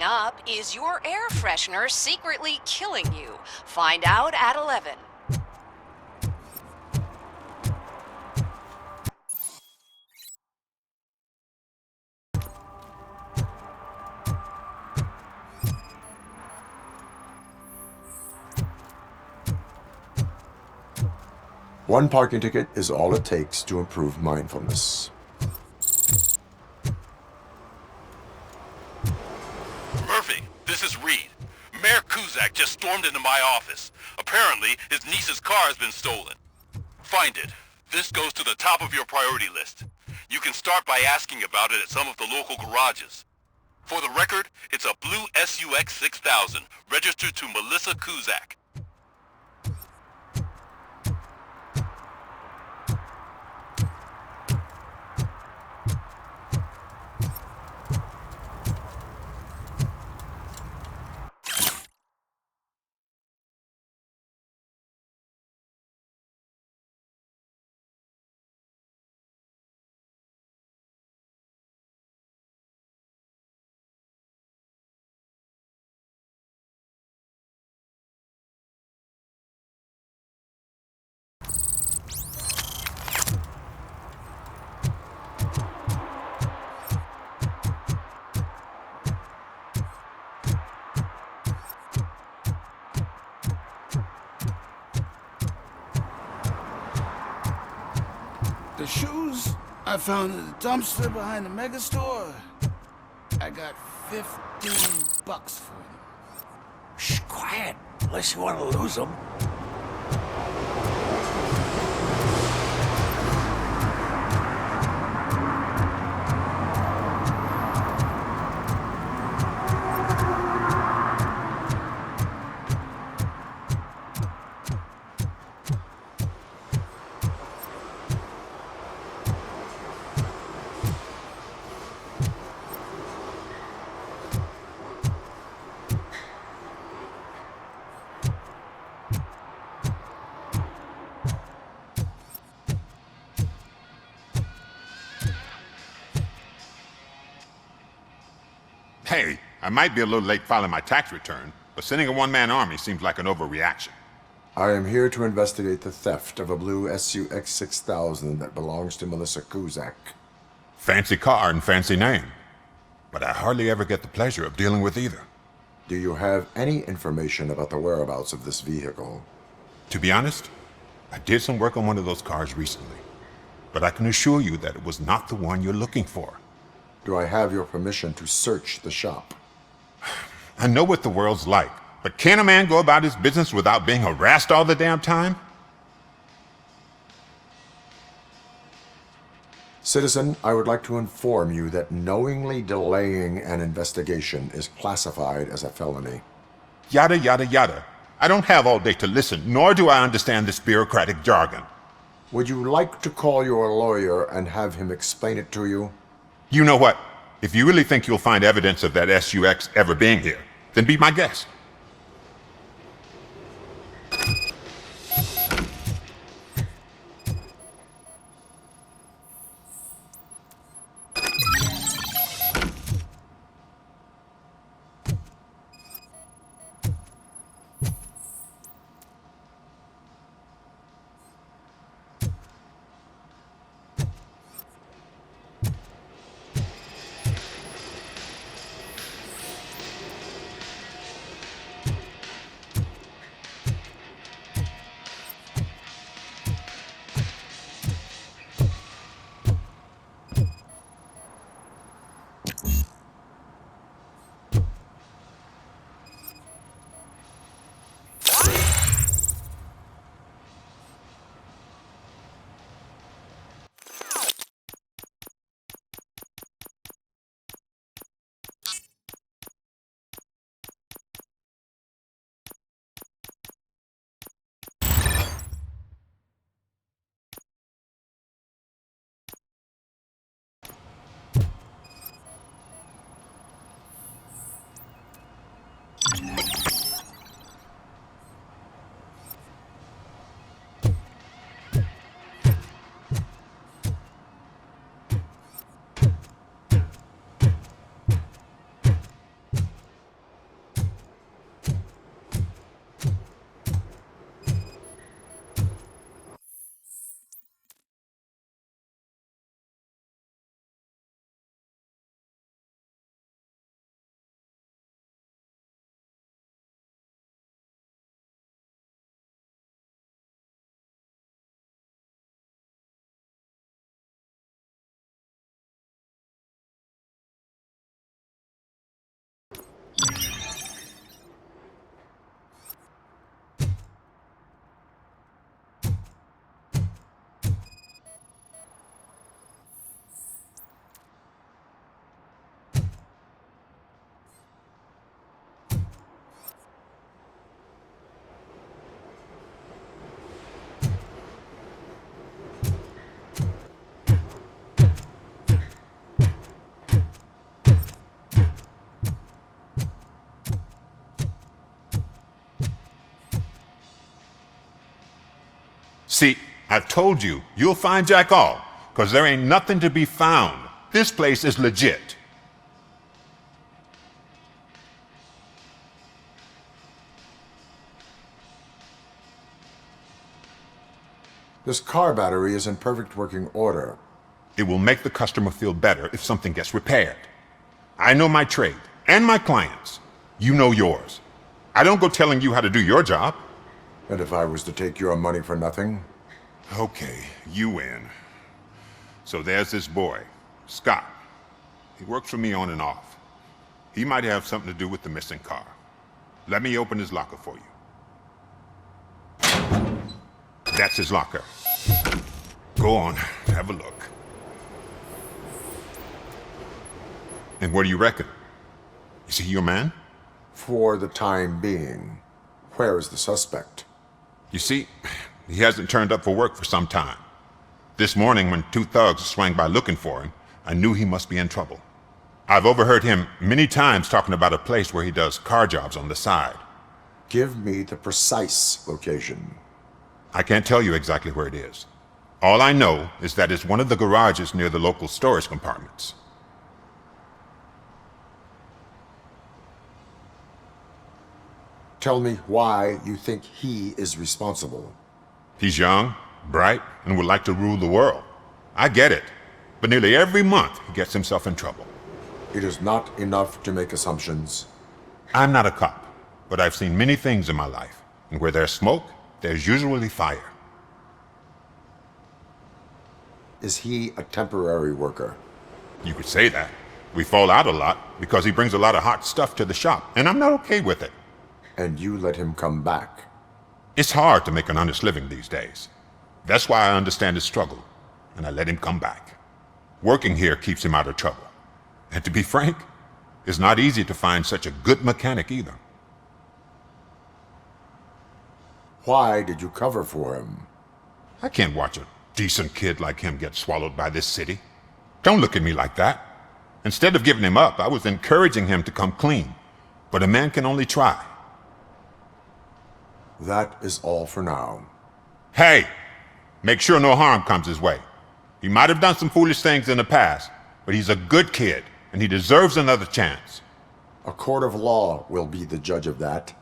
Coming up, is your air freshener secretly killing you? Find out at 11. One parking ticket is all it takes to improve mindfulness. Murphy, this is Reed. Mayor Kuzak just stormed into my office. Apparently, his niece's car has been stolen. Find it. This goes to the top of your priority list. You can start by asking about it at some of the local garages. For the record, it's a blue SUX 6000, registered to Melissa Kuzak. The shoes I found in the dumpster behind the mega store. I got $15 for them. Shh, quiet, unless you want to lose them. Hey, I might be a little late filing my tax return, but sending a one-man army seems like an overreaction. I am here to investigate the theft of a blue SUX 6000 that belongs to Melissa Kuzak. Fancy car and fancy name. But I hardly ever get the pleasure of dealing with either. Do you have any information about the whereabouts of this vehicle? To be honest, I did some work on one of those cars recently. But I can assure you that it was not the one you're looking for. Do I have your permission to search the shop? I know what the world's like, but can a man go about his business without being harassed all the damn time? Citizen, I would like to inform you that knowingly delaying an investigation is classified as a felony. Yada, yada, yada. I don't have all day to listen, nor do I understand this bureaucratic jargon. Would you like to call your lawyer and have him explain it to you? You know what? If you really think you'll find evidence of that SUX ever being here, then be my guest. See, I've told you, you'll find Jack all, because there ain't nothing to be found. This place is legit. This car battery is in perfect working order. It will make the customer feel better if something gets repaired. I know my trade, and my clients. You know yours. I don't go telling you how to do your job. And if I was to take your money for nothing? Okay, you win. So there's this boy, Scott. He works for me on and off. He might have something to do with the missing car. Let me open his locker for you. That's his locker. Go on, have a look. And what do you reckon? Is he your man? For the time being. Where is the suspect? You see, he hasn't turned up for work for some time. This morning, when two thugs swang by looking for him, I knew he must be in trouble. I've overheard him many times talking about a place where he does car jobs on the side. Give me the precise location. I can't tell you exactly where it is. All I know is that it's one of the garages near the local storage compartments. Tell me why you think he is responsible. He's young, bright, and would like to rule the world. I get it. But nearly every month, he gets himself in trouble. It is not enough to make assumptions. I'm not a cop, but I've seen many things in my life. And where there's smoke, there's usually fire. Is he a temporary worker? You could say that. We fall out a lot because he brings a lot of hot stuff to the shop, and I'm not okay with it. And you let him come back? It's hard to make an honest living these days. That's why I understand his struggle, and I let him come back. Working here keeps him out of trouble. And to be frank, it's not easy to find such a good mechanic either. Why did you cover for him? I can't watch a decent kid like him get swallowed by this city. Don't look at me like that. Instead of giving him up, I was encouraging him to come clean. But a man can only try. That is all for now. Hey! Make sure no harm comes his way. He might have done some foolish things in the past, but he's a good kid, and he deserves another chance. A court of law will be the judge of that.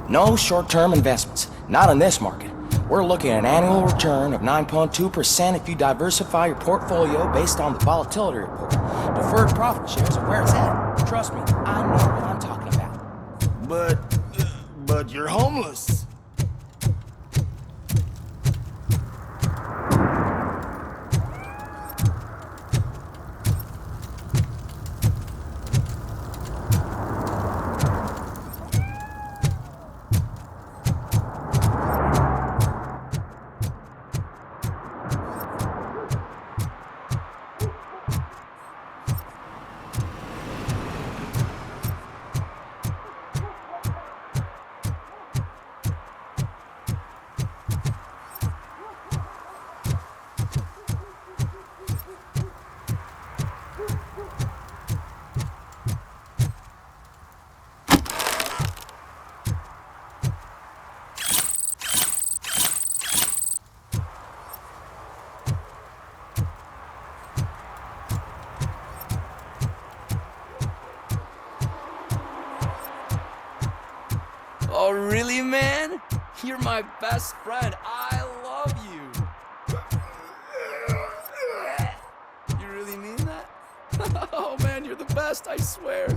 No short-term investments, not in this market. We're looking at an annual return of 9.2% if you diversify your portfolio based on the volatility report. Deferred profit shares are where it's at. Trust me, I know what I'm talking about. But you're homeless. You're my best friend. I love you. You really mean that? Oh man, you're the best, I swear.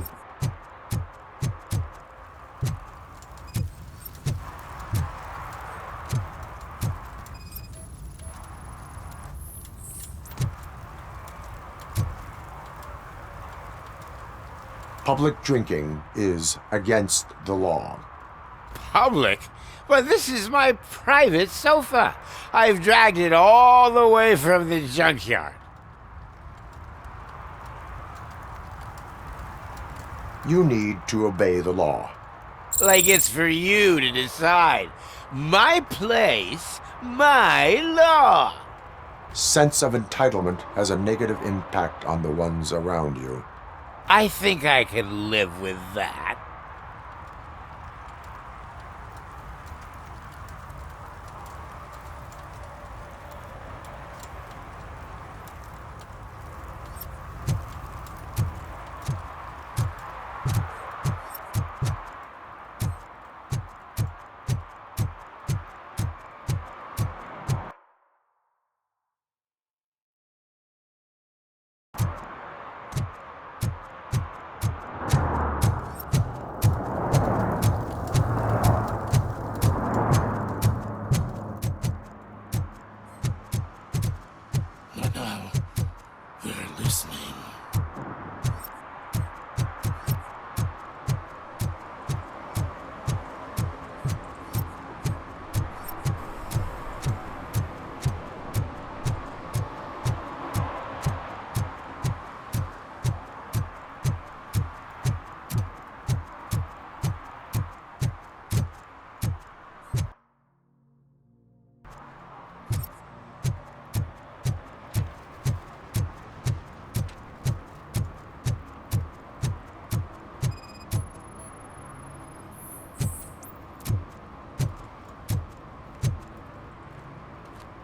Public drinking is against the law. Public? But this is my private sofa. I've dragged it all the way from the junkyard. You need to obey the law. Like it's for you to decide. My place, my law. Sense of entitlement has a negative impact on the ones around you. I think I can live with that. Now, they're listening.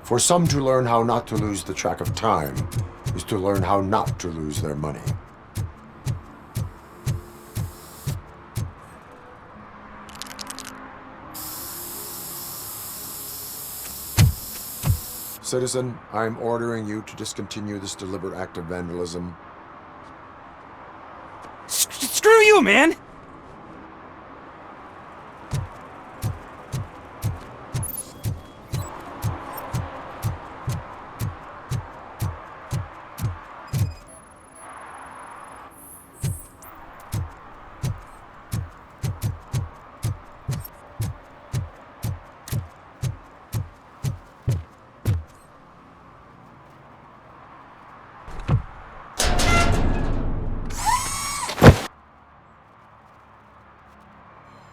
For some to learn how not to lose the track of time is to learn how not to lose their money. Citizen, I'm ordering you to discontinue this deliberate act of vandalism. Screw you, man!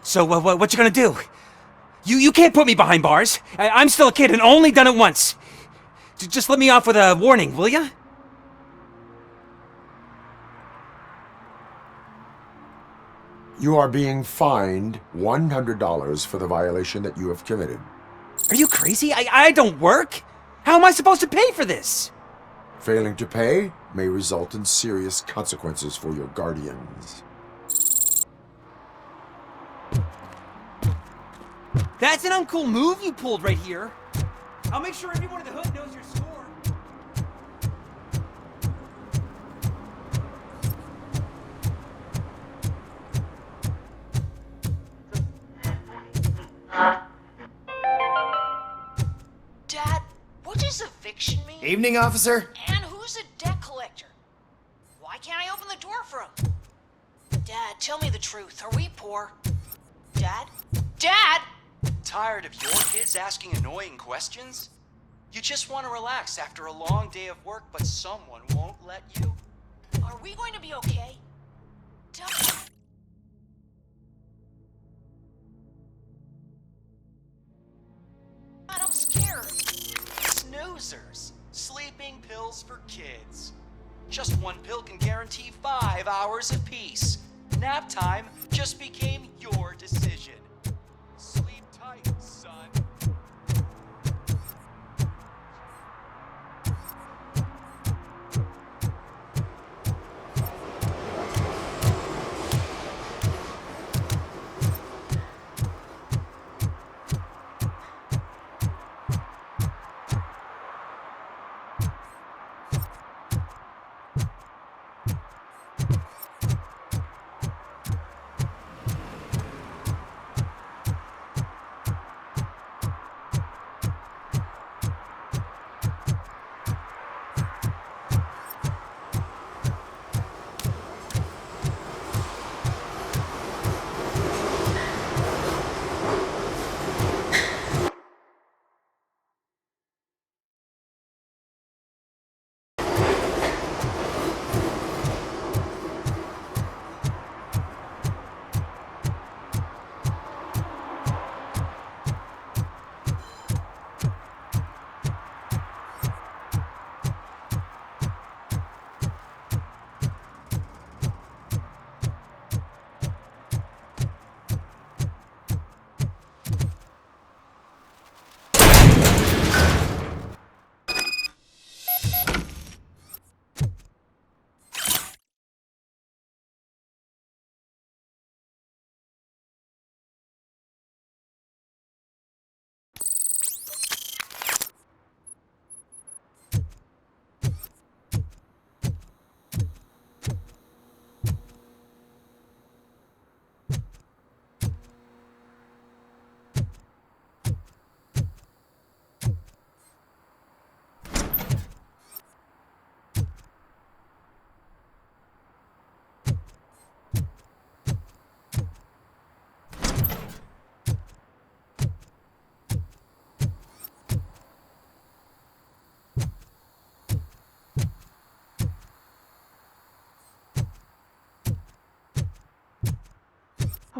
So, what you gonna do? You can't put me behind bars. I'm still a kid and only done it once. Just let me off with a warning, will ya? You are being fined $100 for the violation that you have committed. Are you crazy? I don't work. How am I supposed to pay for this? Failing to pay may result in serious consequences for your guardians. That's an uncool move you pulled right here. I'll make sure everyone in the hood knows your score. Dad, what does eviction mean? Evening, officer. And who's a debt collector? Why can't I open the door for him? Dad, tell me the truth. Are we poor? Dad? Dad! Tired of your kids asking annoying questions? You just want to relax after a long day of work, but someone won't let you? Are we going to be okay? Tell me. God, I'm scared. Snoozers. Sleeping pills for kids. Just one pill can guarantee 5 hours of peace. Nap time just became your decision. Sleep tight, son.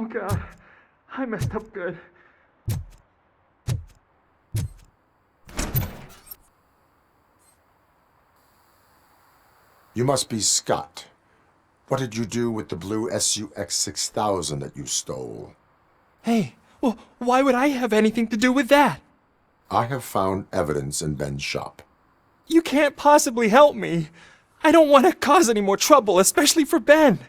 Oh God, I messed up good. You must be Scott. What did you do with the blue SUX 6000 that you stole? Hey, well, why would I have anything to do with that? I have found evidence in Ben's shop. You can't possibly help me. I don't want to cause any more trouble, especially for Ben.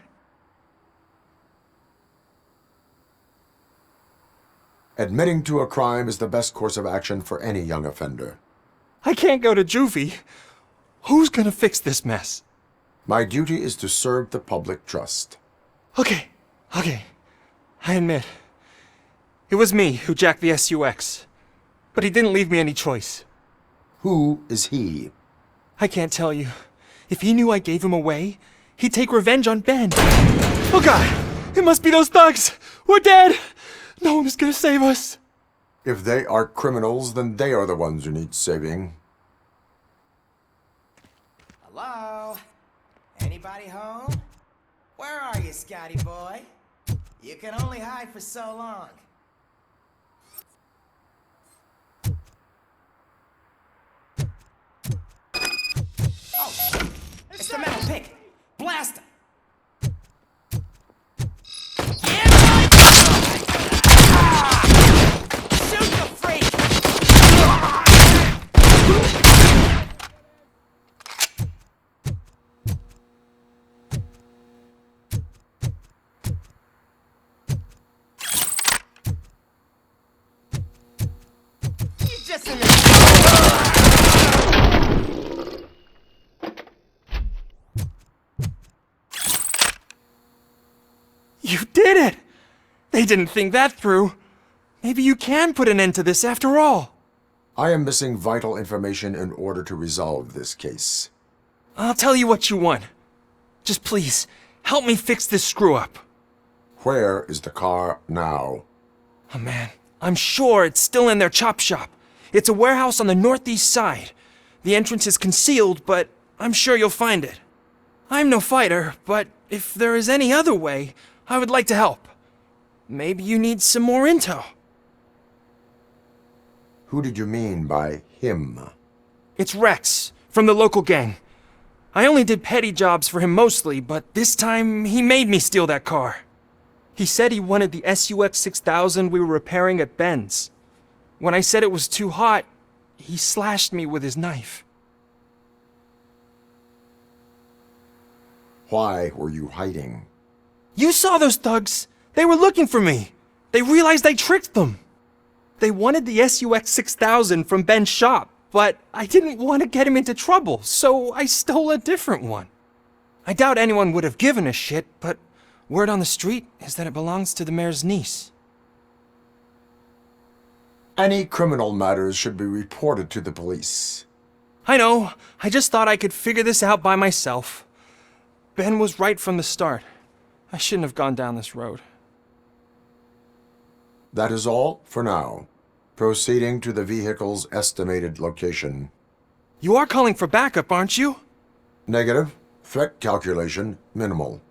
Admitting to a crime is the best course of action for any young offender. I can't go to juvie. Who's gonna fix this mess? My duty is to serve the public trust. Okay. I admit. It was me who jacked the SUX. But he didn't leave me any choice. Who is he? I can't tell you. If he knew I gave him away, he'd take revenge on Ben. Oh God! It must be those thugs! We're dead! No one is gonna save us. If they are criminals, then they are the ones who need saving. Hello? Anybody home? Where are you, Scotty boy? You can only hide for so long. Oh, it's the metal pig. Blast him. Shoot the freak! He's just in the... You did it! They didn't think that through. Maybe you can put an end to this after all. I am missing vital information in order to resolve this case. I'll tell you what you want. Just please, help me fix this screw-up. Where is the car now? Oh man, I'm sure it's still in their chop shop. It's a warehouse on the northeast side. The entrance is concealed, but I'm sure you'll find it. I'm no fighter, but if there is any other way, I would like to help. Maybe you need some more intel. Who did you mean by him? It's Rex, from the local gang. I only did petty jobs for him mostly, but this time he made me steal that car. He said he wanted the SUX 6000 we were repairing at Ben's. When I said it was too hot, he slashed me with his knife. Why were you hiding? You saw those thugs! They were looking for me! They realized I tricked them! They wanted the SUX 6000 from Ben's shop, but I didn't want to get him into trouble, so I stole a different one. I doubt anyone would have given a shit, but word on the street is that it belongs to the mayor's niece. Any criminal matters should be reported to the police. I know, I just thought I could figure this out by myself. Ben was right from the start. I shouldn't have gone down this road. That is all for now. Proceeding to the vehicle's estimated location. You are calling for backup, aren't you? Negative. Threat calculation minimal.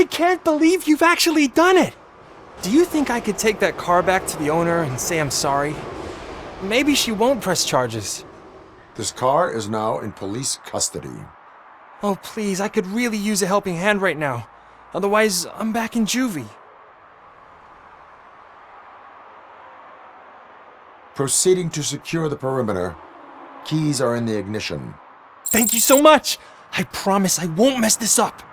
I can't believe you've actually done it! Do you think I could take that car back to the owner and say I'm sorry? Maybe she won't press charges. This car is now in police custody. Oh, please, I could really use a helping hand right now. Otherwise, I'm back in juvie. Proceeding to secure the perimeter. Keys are in the ignition. Thank you so much! I promise I won't mess this up.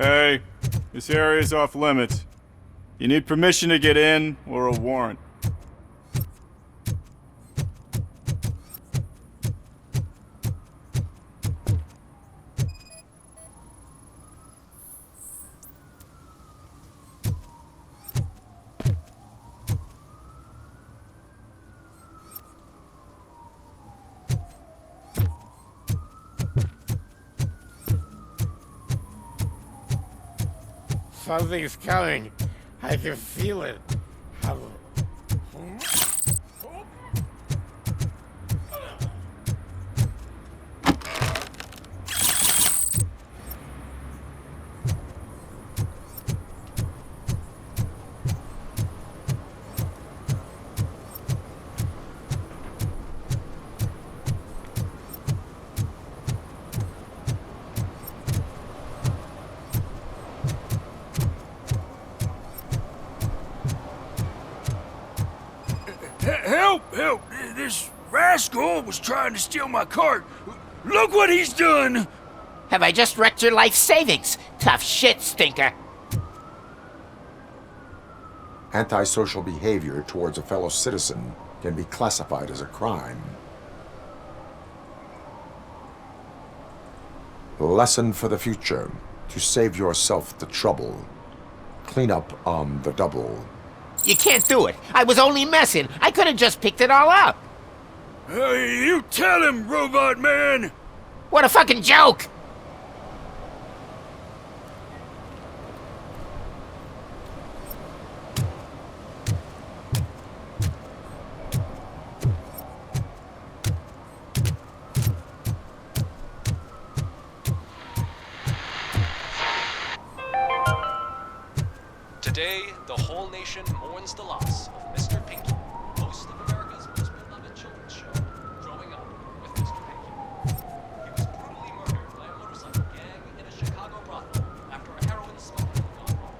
Hey, this area is off limits. You need permission to get in or a warrant. Something's coming. I can feel it. Help! Help! This rascal was trying to steal my cart. Look what he's done! Have I just wrecked your life savings? Tough shit, stinker. Antisocial behavior towards a fellow citizen can be classified as a crime. Lesson for the future: to save yourself the trouble. clean up on the double. You can't do it. I was only messing. I could have just picked it all up. Hey, you tell him, Robot Man! What a fucking joke! Today, the whole nation mourns the loss of Mr. Pinky, host of America's most beloved children's show, Growing Up with Mr. Pinky. He was brutally murdered by a motorcycle gang in a Chicago brothel after a heroin smuggling gone wrong.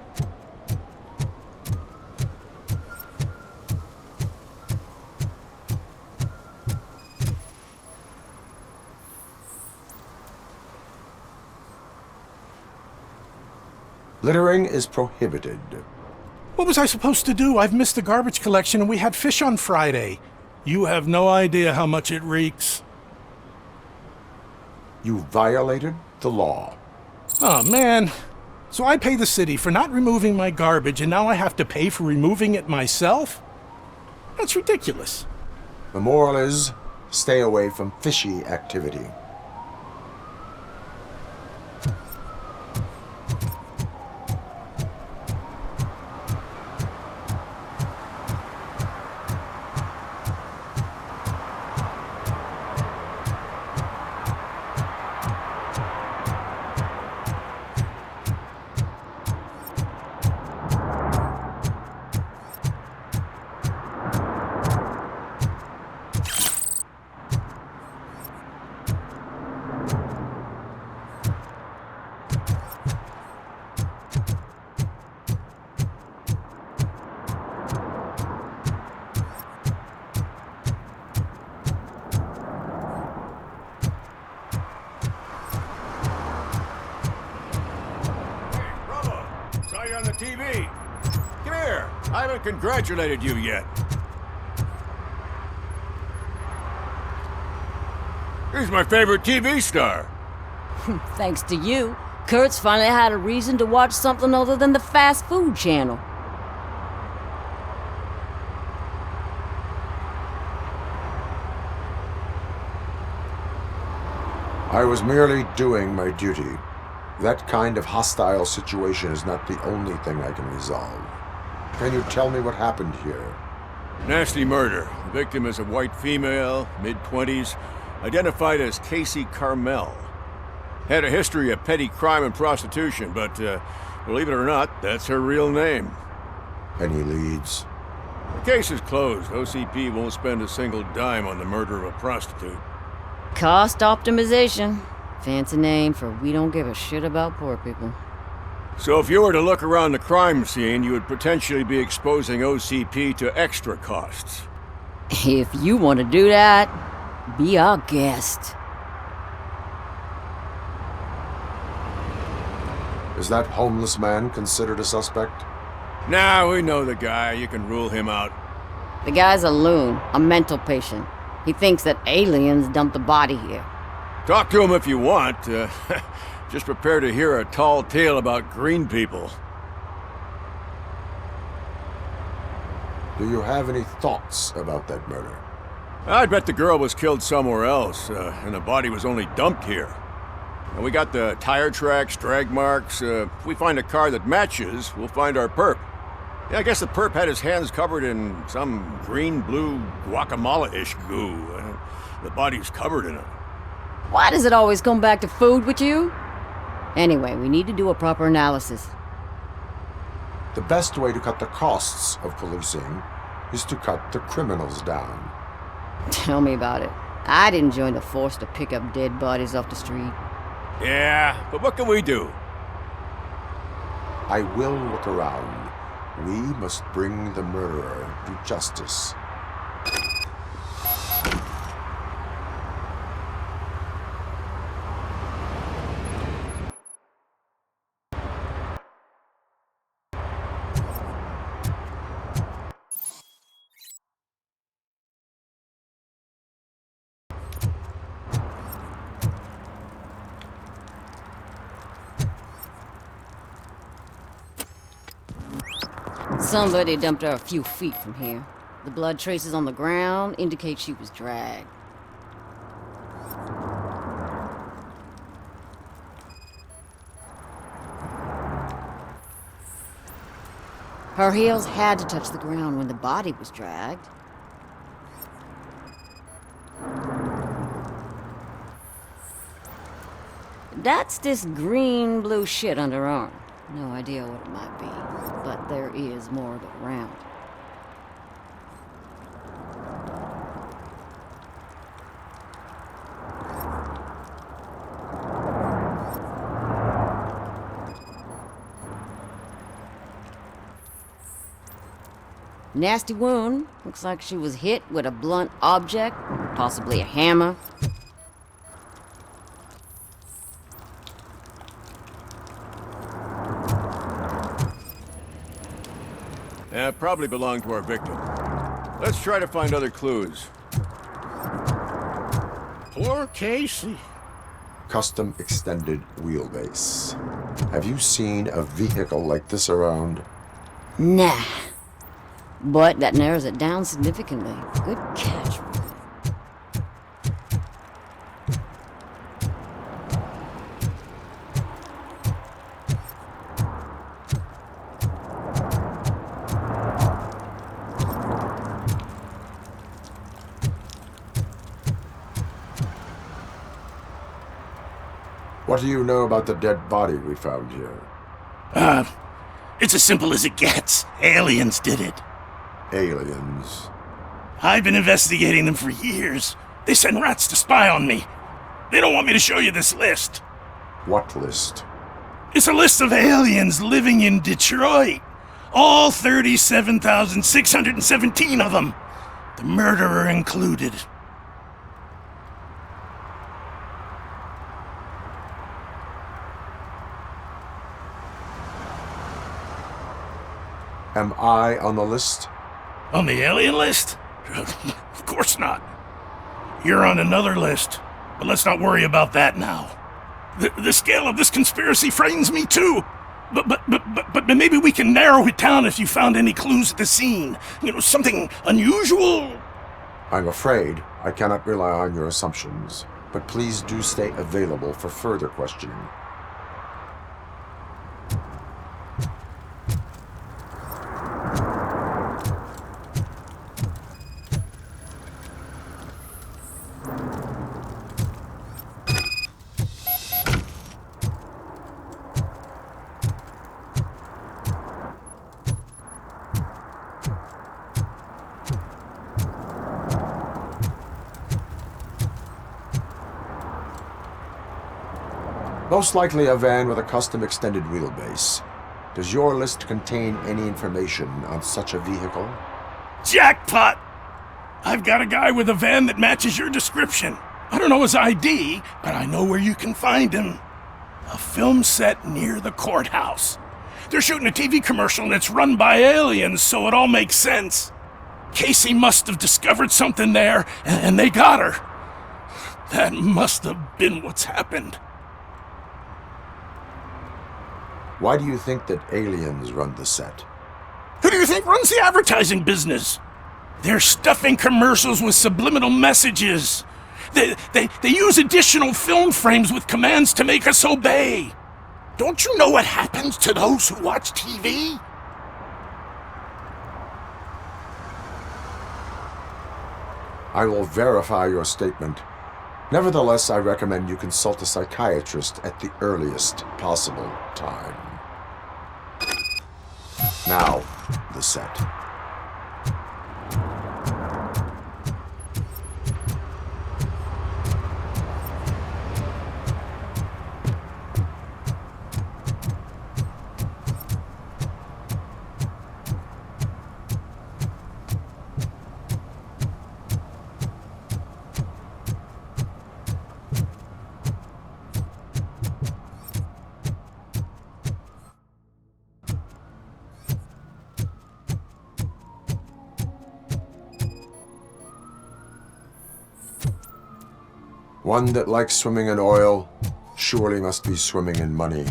Littering is prohibited. What was I supposed to do? I've missed the garbage collection and we had fish on Friday. You have no idea how much it reeks. You violated the law. Oh, man. So I pay the city for not removing my garbage and now I have to pay for removing it myself? That's ridiculous. The moral is, stay away from fishy activity. On the TV. Come here. I haven't congratulated you yet. Here's my favorite TV star. Thanks to you, Kurt's finally had a reason to watch something other than the fast food channel. I was merely doing my duty. That kind of hostile situation is not the only thing I can resolve. Can you tell me what happened here? Nasty murder. The victim is a white female, mid-20s, identified as Casey Carmel. Had a history of petty crime and prostitution, but believe it or not, that's her real name. Any leads? The case is closed. OCP won't spend a single dime on the murder of a prostitute. Cost optimization. Fancy name for we don't give a shit about poor people. So if you were to look around the crime scene, you would potentially be exposing OCP to extra costs. If you want to do that, be our guest. Is that homeless man considered a suspect? Nah, we know the guy. You can rule him out. The guy's a loon, a mental patient. He thinks that aliens dumped the body here. Talk to him if you want. Just prepare to hear a tall tale about green people. Do you have any thoughts about that murder? I'd bet the girl was killed somewhere else, and the body was only dumped here. And we got the tire tracks, drag marks. If we find a car that matches, we'll find our perp. Yeah, I guess the perp had his hands covered in some green-blue guacamole-ish goo. The body's covered in it. Why does it always come back to food with you? Anyway, we need to do a proper analysis. The best way to cut the costs of policing is to cut the criminals down. Tell me about it. I didn't join the force to pick up dead bodies off the street. Yeah, but what can we do? I will look around. We must bring the murderer to justice. Somebody dumped her a few feet from here. The blood traces on the ground indicate she was dragged. Her heels had to touch the ground when the body was dragged. That's this green-blue shit under her arm. No idea what it might be, but there is more of it around. Nasty wound. Looks like she was hit with a blunt object, possibly a hammer. Yeah, probably belonged to our victim. Let's try to find other clues. Poor Casey. Custom extended wheelbase. Have you seen a vehicle like this around? Nah. But that narrows it down significantly. Good catch. What do you know about the dead body we found here? It's as simple as it gets. Aliens did it. Aliens. I've been investigating them for years. They send rats to spy on me. They don't want me to show you this list. What list? It's a list of aliens living in Detroit. All 37,617 of them. The murderer included. Am I on the list? On the alien list? Of course not. You're on another list, but let's not worry about that now. The scale of this conspiracy frightens me too. But maybe we can narrow it down if you found any clues at the scene. You know, something unusual. I'm afraid I cannot rely on your assumptions, but please do stay available for further questioning. Most likely a van with a custom extended wheelbase. Does your list contain any information on such a vehicle? Jackpot! I've got a guy with a van that matches your description. I don't know his ID, but I know where you can find him. A film set near the courthouse. They're shooting a TV commercial and it's run by aliens, so it all makes sense. Casey must have discovered something there, and they got her. That must have been what's happened. Why do you think that aliens run the set? Who do you think runs the advertising business? They're stuffing commercials with subliminal messages. They use additional film frames with commands to make us obey. Don't you know what happens to those who watch TV? I will verify your statement. Nevertheless, I recommend you consult a psychiatrist at the earliest possible time. Now, the set. One that likes swimming in oil surely must be swimming in money.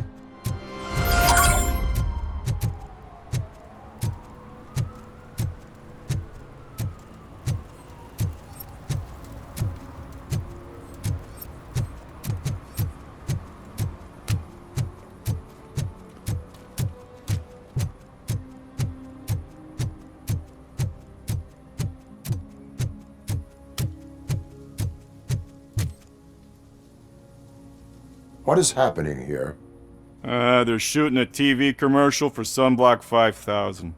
What is happening here? They're shooting a TV commercial for Sunblock 5000.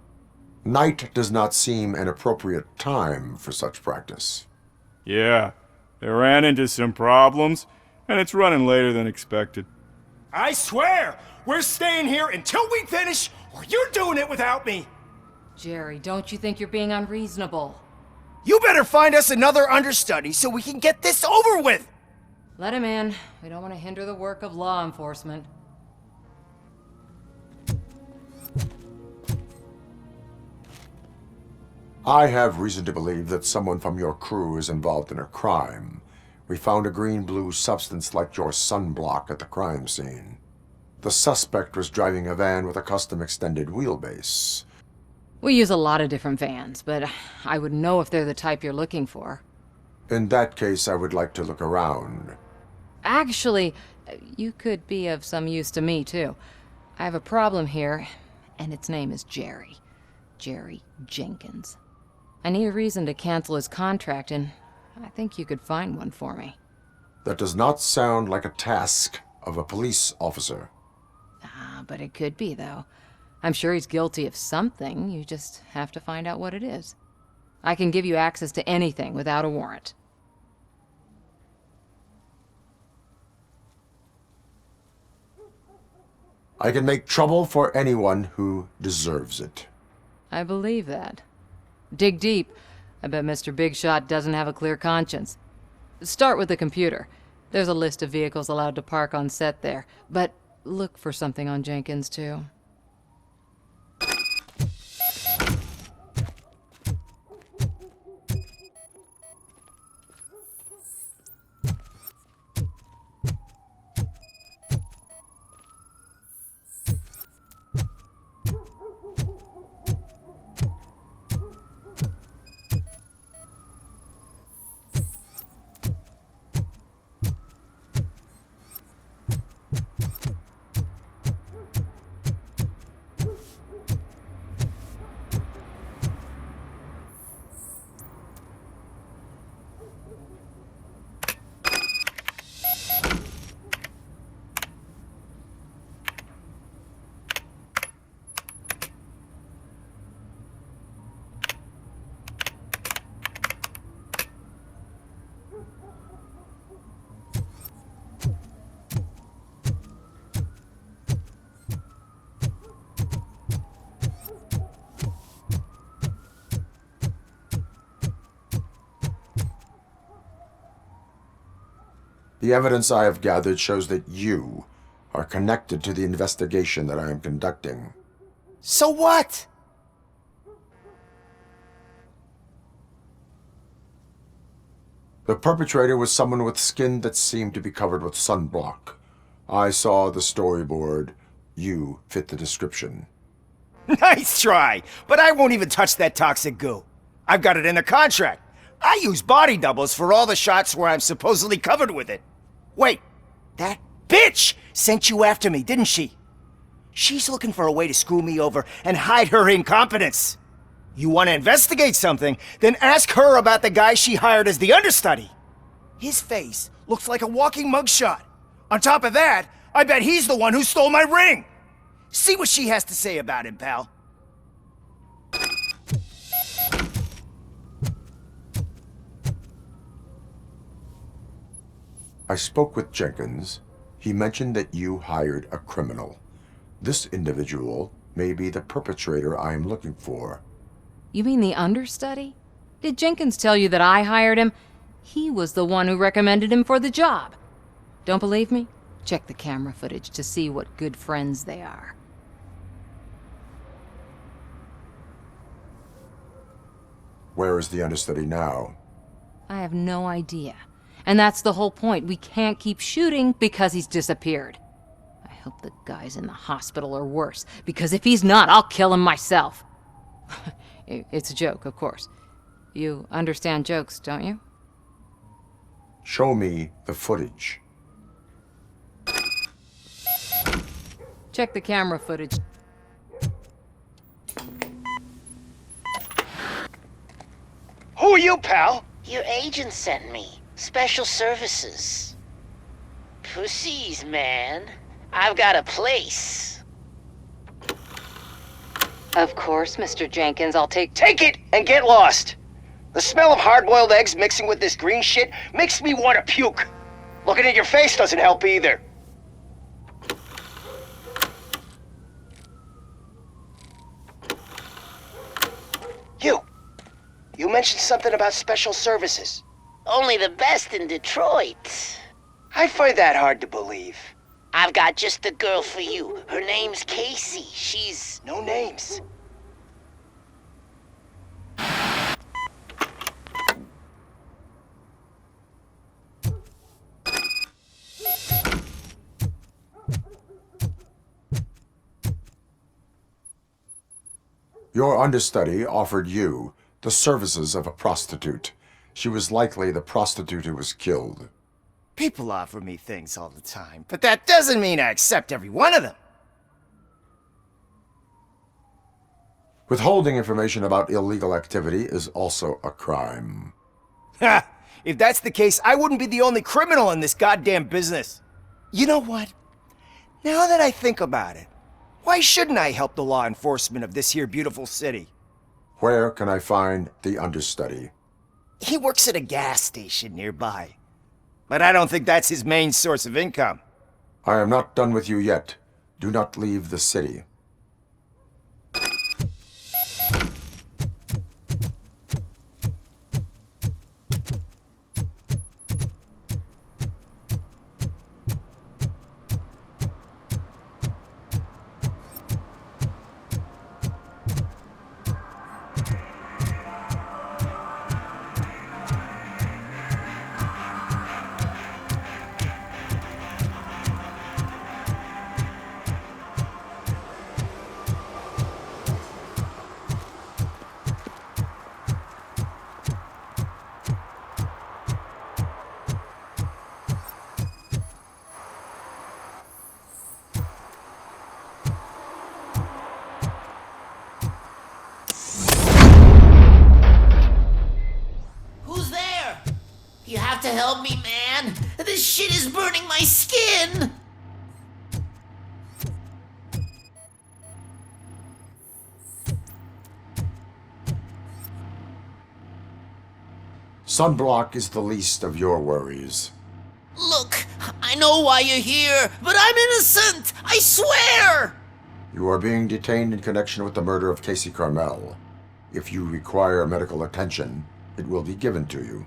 Night does not seem an appropriate time for such practice. Yeah, they ran into some problems, and it's running later than expected. I swear, we're staying here until we finish, or you're doing it without me. Jerry, don't you think you're being unreasonable? You better find us another understudy so we can get this over with! Let him in. We don't want to hinder the work of law enforcement. I have reason to believe that someone from your crew is involved in a crime. We found a green-blue substance like your sunblock at the crime scene. The suspect was driving a van with a custom extended wheelbase. We use a lot of different vans, but I would know if they're the type you're looking for. In that case, I would like to look around. Actually, you could be of some use to me, too. I have a problem here, and its name is Jerry. Jerry Jenkins. I need a reason to cancel his contract, and I think you could find one for me. That does not sound like a task of a police officer. But it could be, though. I'm sure he's guilty of something. You just have to find out what it is. I can give you access to anything without a warrant. I can make trouble for anyone who deserves it. I believe that. Dig deep. I bet Mr. Big Shot doesn't have a clear conscience. Start with the computer. There's a list of vehicles allowed to park on set there, but look for something on Jenkins, too. The evidence I have gathered shows that you are connected to the investigation that I am conducting. So what? The perpetrator was someone with skin that seemed to be covered with sunblock. I saw the storyboard. You fit the description. Nice try, but I won't even touch that toxic goo. I've got it in the contract. I use body doubles for all the shots where I'm supposedly covered with it. Wait, that bitch sent you after me, didn't she? She's looking for a way to screw me over and hide her incompetence. You want to investigate something, then ask her about the guy she hired as the understudy. His face looks like a walking mugshot. On top of that, I bet he's the one who stole my ring. See what she has to say about him, pal. I spoke with Jenkins. He mentioned that you hired a criminal. This individual may be the perpetrator I am looking for. You mean the understudy? Did Jenkins tell you that I hired him? He was the one who recommended him for the job. Don't believe me? Check the camera footage to see what good friends they are. Where is the understudy now? I have no idea. And that's the whole point. We can't keep shooting because he's disappeared. I hope the guy's in the hospital or worse, because if he's not, I'll kill him myself. It's a joke, of course. You understand jokes, don't you? Show me the footage. Check the camera footage. Who are you, pal? Your agent sent me. Special services. Who sees, man? I've got a place. Of course, Mr. Jenkins, I'll take... Take it and get lost. The smell of hard-boiled eggs mixing with this green shit makes me want to puke. Looking at your face doesn't help either. You mentioned something about special services. Only the best in Detroit. I find that hard to believe. I've got just the girl for you. Her name's Casey. She's... No names. Your understudy offered you the services of a prostitute. She was likely the prostitute who was killed. People offer me things all the time, but that doesn't mean I accept every one of them. Withholding information about illegal activity is also a crime. Ha! If that's the case, I wouldn't be the only criminal in this goddamn business. You know what? Now that I think about it, why shouldn't I help the law enforcement of this here beautiful city? Where can I find the understudy? He works at a gas station nearby. But I don't think that's his main source of income. I am not done with you yet. Do not leave the city. You have to help me, man. This shit is burning my skin. Sunblock is the least of your worries. Look, I know why you're here, but I'm innocent. I swear. You are being detained in connection with the murder of Casey Carmel. If you require medical attention, it will be given to you.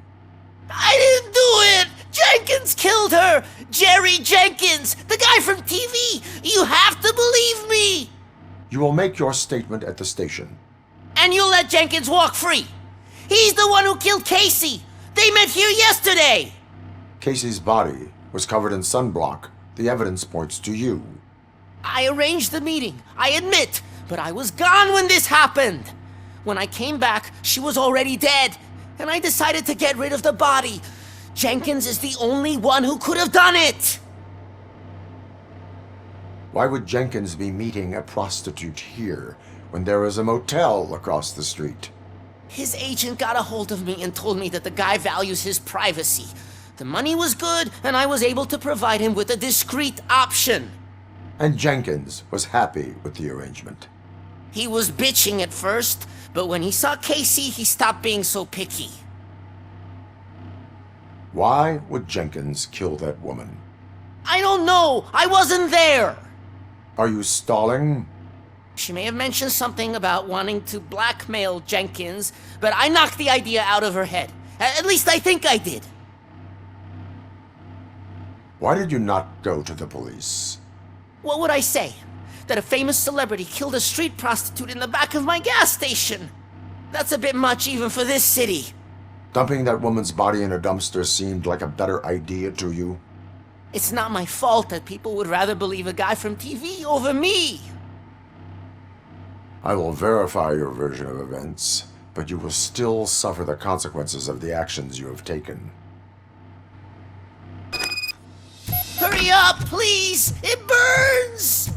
I didn't do it! Jenkins killed her! Jerry Jenkins! The guy from TV! You have to believe me! You will make your statement at the station. And you'll let Jenkins walk free! He's the one who killed Casey! They met here yesterday! Casey's body was covered in sunblock. The evidence points to you. I arranged the meeting, I admit, but I was gone when this happened! When I came back, she was already dead, and I decided to get rid of the body. Jenkins is the only one who could have done it! Why would Jenkins be meeting a prostitute here when there is a motel across the street? His agent got a hold of me and told me that the guy values his privacy. The money was good, and I was able to provide him with a discreet option. And Jenkins was happy with the arrangement. He was bitching at first, but when he saw Casey, he stopped being so picky. Why would Jenkins kill that woman? I don't know! I wasn't there! Are you stalling? She may have mentioned something about wanting to blackmail Jenkins, but I knocked the idea out of her head. At least I think I did. Why did you not go to the police? What would I say? That a famous celebrity killed a street prostitute in the back of my gas station? That's a bit much even for this city. Dumping that woman's body in a dumpster seemed like a better idea to you? It's not my fault that people would rather believe a guy from TV over me. I will verify your version of events, but you will still suffer the consequences of the actions you have taken. Hurry up, please! It burns!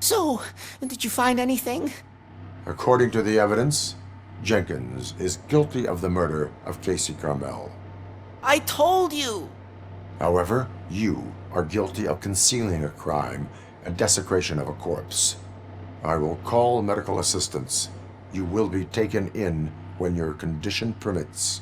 So, did you find anything? According to the evidence, Jenkins is guilty of the murder of Casey Carmel. I told you! However, you are guilty of concealing a crime and desecration of a corpse. I will call medical assistance. You will be taken in when your condition permits.